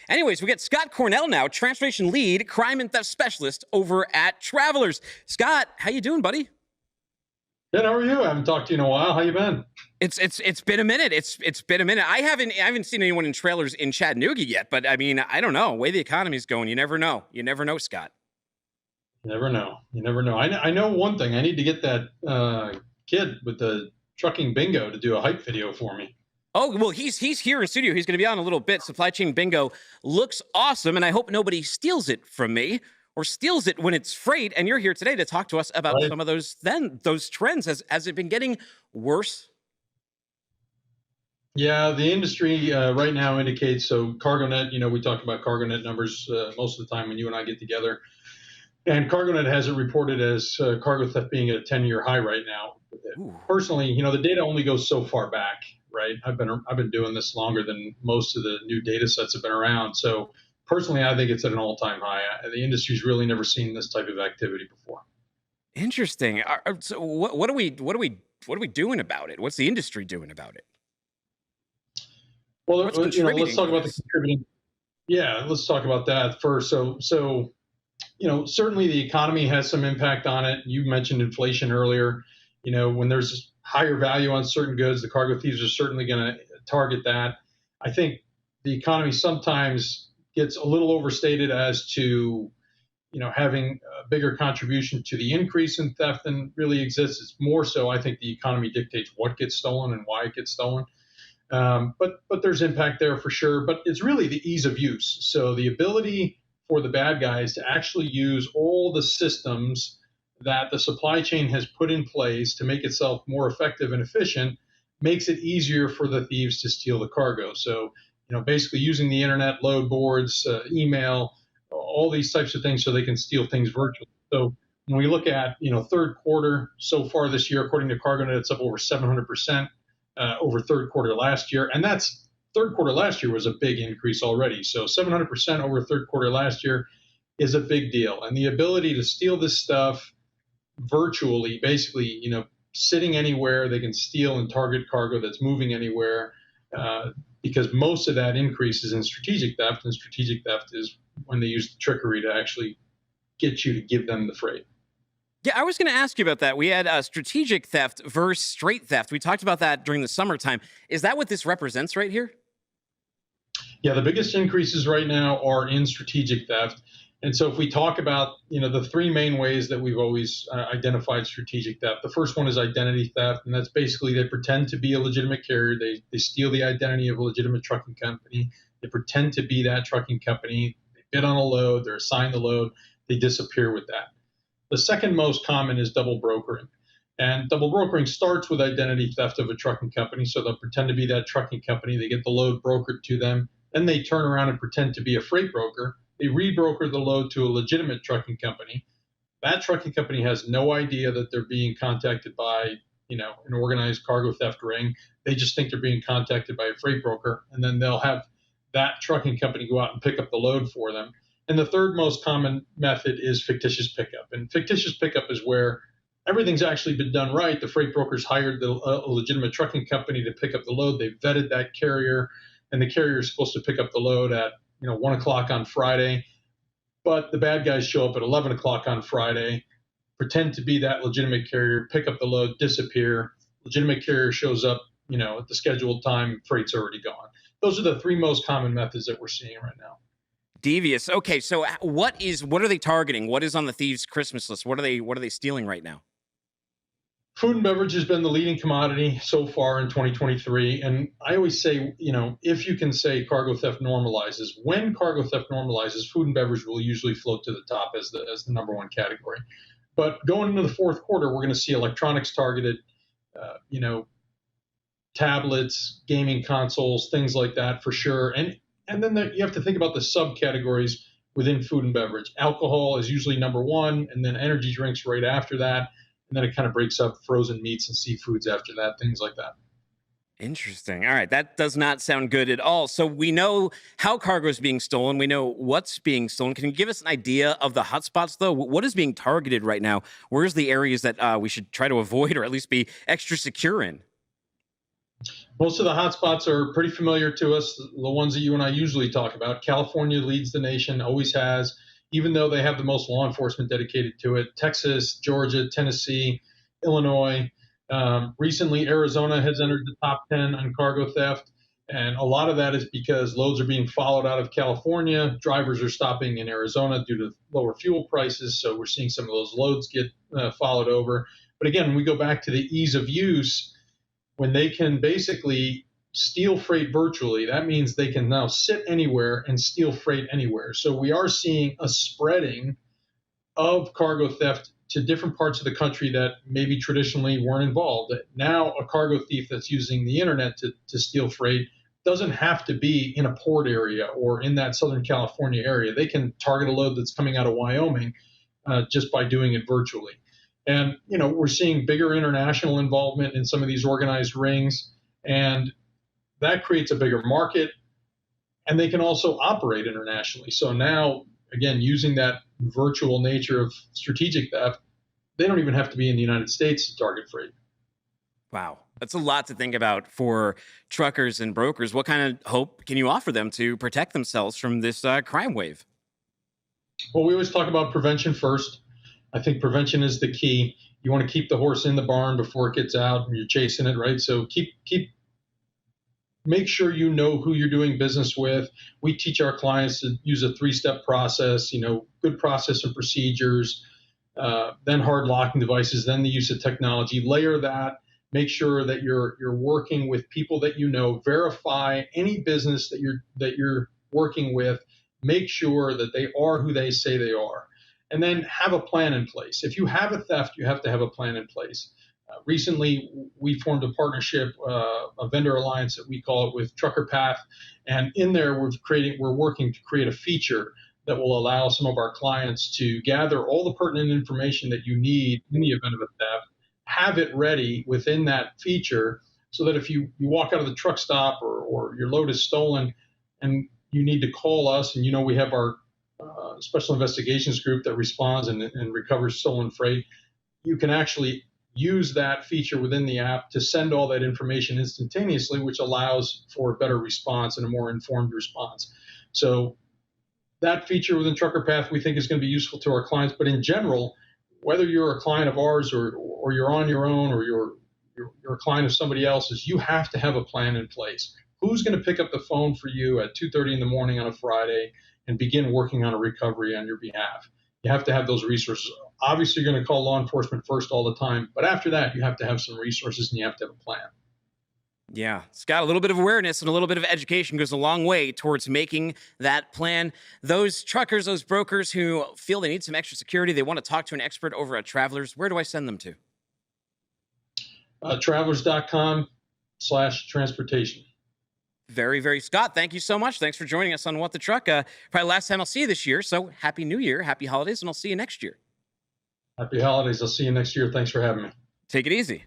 Anyways, we get Scott Cornell now, transformation lead, crime and theft specialist over at Travelers. Scott, how you doing, buddy? Good. How are you? I haven't talked to you in a while. How you been? It's been a minute. It's been a minute. I haven't seen anyone in trailers in Chattanooga yet, but I mean, I don't know. The way the economy's going, you never know. You never know, Scott. You never know. You never know. I know one thing. I need to get that kid with the trucking bingo to do a hype video for me. Oh, well, he's here in studio. He's going to be on a little bit. Supply chain bingo looks awesome, and I hope nobody steals it from me or steals it when it's freight. And you're here today to talk to us about some of those trends. Has it been getting worse? Yeah, the industry right now indicates, so CargoNet, we talk about CargoNet numbers most of the time when you and I get together. And CargoNet has it reported as cargo theft being at a 10-year high right now. Ooh. Personally, the data only goes so far back, right? I've been doing this longer than most of the new data sets have been around. So personally, I think it's at an all-time high. The industry's really never seen this type of activity before. Interesting. So what are we doing about it? What's the industry doing about it? Well, let's talk about the contributing. Yeah, let's talk about that first. So certainly the economy has some impact on it. You mentioned inflation earlier. When there's higher value on certain goods, the cargo thieves are certainly going to target that. I think the economy sometimes gets a little overstated as to, having a bigger contribution to the increase in theft than really exists. It's more so, I think the economy dictates what gets stolen and why it gets stolen. But there's impact there for sure. But it's really the ease of use. So the ability for the bad guys to actually use all the systems that the supply chain has put in place to make itself more effective and efficient makes it easier for the thieves to steal the cargo. So, basically using the internet, load boards, email, all these types of things so they can steal things virtually. So when we look at, third quarter so far this year, according to CargoNet, it's up over 700% over third quarter last year. And that's third quarter last year was a big increase already. So 700% over third quarter last year is a big deal. And the ability to steal this stuff virtually, basically, sitting anywhere, they can steal and target cargo that's moving anywhere, because most of that increase is in strategic theft, and strategic theft is when they use the trickery to actually get you to give them the freight. Yeah, I was going to ask you about that. We had strategic theft versus straight theft. We talked about that during the summertime. Is that what this represents right here? Yeah, the biggest increases right now are in strategic theft. And so if we talk about, the three main ways that we've always identified strategic theft, the first one is identity theft. And that's basically they pretend to be a legitimate carrier. They steal the identity of a legitimate trucking company. They pretend to be that trucking company. They bid on a load. They're assigned the load. They disappear with that. The second most common is double brokering. And double brokering starts with identity theft of a trucking company. So they'll pretend to be that trucking company. They get the load brokered to them. Then they turn around and pretend to be a freight broker. They rebroker the load to a legitimate trucking company. That trucking company has no idea that they're being contacted by, an organized cargo theft ring. They just think they're being contacted by a freight broker. And then they'll have that trucking company go out and pick up the load for them. And the third most common method is fictitious pickup. And fictitious pickup is where everything's actually been done right. The freight brokers hired a legitimate trucking company to pick up the load. They vetted that carrier, and the carrier is supposed to pick up the load at 1 o'clock on Friday. But the bad guys show up at 11 o'clock on Friday, pretend to be that legitimate carrier, pick up the load, disappear. Legitimate carrier shows up, at the scheduled time, freight's already gone. Those are the three most common methods that we're seeing right now. Devious. Okay, so what are they targeting? What is on the thieves' Christmas list? What are they stealing right now? Food and beverage has been the leading commodity so far in 2023. And I always say, if you can say cargo theft normalizes, when cargo theft normalizes, food and beverage will usually float to the top as the number one category. But going into the fourth quarter, we're going to see electronics targeted, tablets, gaming consoles, things like that for sure. And then you have to think about the subcategories within food and beverage. Alcohol is usually number one, and then energy drinks right after that. And then it kind of breaks up frozen meats and seafoods after that, things like that. Interesting. All right. That does not sound good at all. So we know how cargo is being stolen. We know what's being stolen. Can you give us an idea of the hotspots, though? What is being targeted right now? Where's the areas that we should try to avoid or at least be extra secure in? Most of the hotspots are pretty familiar to us, the ones that you and I usually talk about. California leads the nation, always has, even though they have the most law enforcement dedicated to it. Texas, Georgia, Tennessee, Illinois. Recently, Arizona has entered the top 10 on cargo theft. And a lot of that is because loads are being followed out of California. Drivers are stopping in Arizona due to lower fuel prices. So we're seeing some of those loads get followed over. But again, we go back to the ease of use. When they can basically steal freight virtually, that means they can now sit anywhere and steal freight anywhere. So we are seeing a spreading of cargo theft to different parts of the country that maybe traditionally weren't involved. Now, a cargo thief that's using the internet to steal freight doesn't have to be in a port area or in that Southern California area. They can target a load that's coming out of Wyoming just by doing it virtually. And, we're seeing bigger international involvement in some of these organized rings, and that creates a bigger market, and they can also operate internationally. So now, again, using that virtual nature of strategic theft, they don't even have to be in the United States to target freight. Wow. That's a lot to think about for truckers and brokers. What kind of hope can you offer them to protect themselves from this crime wave? Well, we always talk about prevention first. I think prevention is the key. You want to keep the horse in the barn before it gets out and you're chasing it, right? So make sure you know who you're doing business with. We teach our clients to use a 3-step process, good process and procedures, then hard locking devices, then the use of technology. Layer that. Make sure that you're working with people that you know. Verify any business that you're working with. Make sure that they are who they say they are. And then have a plan in place. If you have a theft, you have to have a plan in place. Recently, we formed a partnership, a vendor alliance that we call it, with Trucker Path. And in there, we're working to create a feature that will allow some of our clients to gather all the pertinent information that you need in the event of a theft, have it ready within that feature so that if you walk out of the truck stop or your load is stolen and you need to call us, and we have our special investigations group that responds and recovers stolen freight, you can actually use that feature within the app to send all that information instantaneously, which allows for a better response and a more informed response. So that feature within Trucker Path we think is going to be useful to our clients. But in general, whether you're a client of ours or you're on your own or you're a client of somebody else's, you have to have a plan in place. Who's going to pick up the phone for you at 2:30 in the morning on a Friday and begin working on a recovery on your behalf? You have to have those resources. Obviously, you're going to call law enforcement first all the time, but after that, you have to have some resources and you have to have a plan. Yeah, Scott, a little bit of awareness and a little bit of education goes a long way towards making that plan. Those truckers, those brokers who feel they need some extra security, they want to talk to an expert over at Travelers, where do I send them to? Travelers.com/transportation. Very, very Scott, thank you so much. Thanks for joining us on What the Truck. Probably last time I'll see you this year. So happy New Year, happy holidays, and I'll see you next year. Happy holidays. I'll see you next year. Thanks for having me. Take it easy.